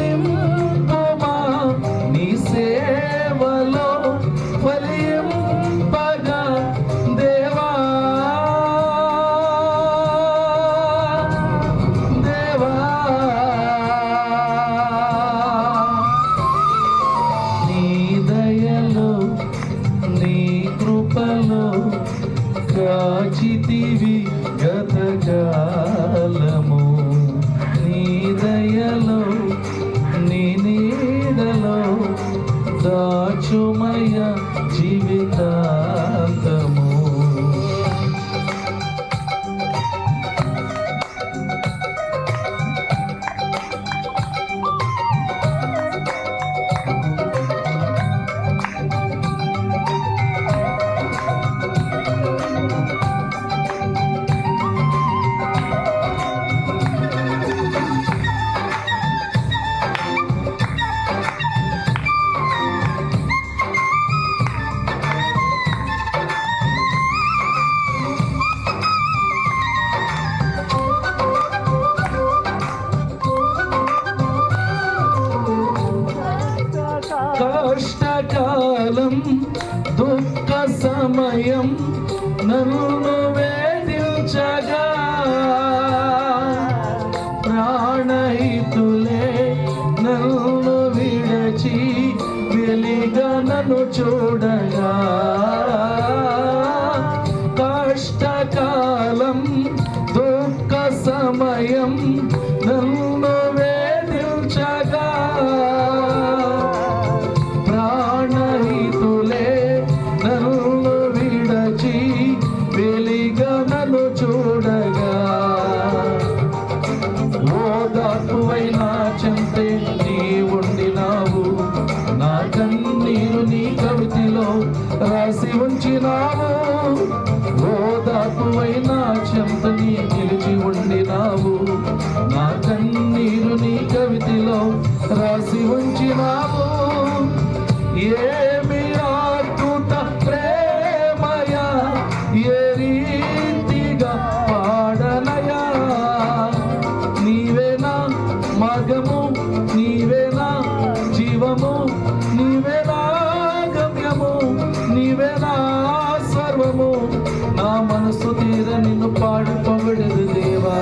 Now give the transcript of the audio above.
నింపుమా నీ సేవలో ఫలింపగా దేవా దేవా నీ దయలో నీ కృపలో కాచితివి గతకాలము నీ దయలో నీ నీడలో దాచుమయ జీవితాంతము కష్టకాలం దుఃఖ సమయం నన్ను వేధించగా ప్రాణహితులే నన్ను విడచి వెలిగా నన్ను చూడగా కష్టకాలం దుఃఖ సమయం నన్ను వేధించగా నన్ను చూడగా ఓదార్పువైనా చెంతే నీ ఉండినావు నా కన్నీరు నీ కవితలో రాసి ఉంచినావు ఓదార్పువైనా చెంత నీ నిలిచి ఉండినావు నా కన్నీరు నీ కవితలో రాసి ఉంచినావు ఏమి అద్భుత ప్రేమయా ఏ రీతిగా పాడనయా నీవేనా మార్గము నీవేనా జీవము నీవేనా గమ్యము నీవేనా సర్వము నా మనసు తీర నిన్ను పాడి పొగడదు దేవా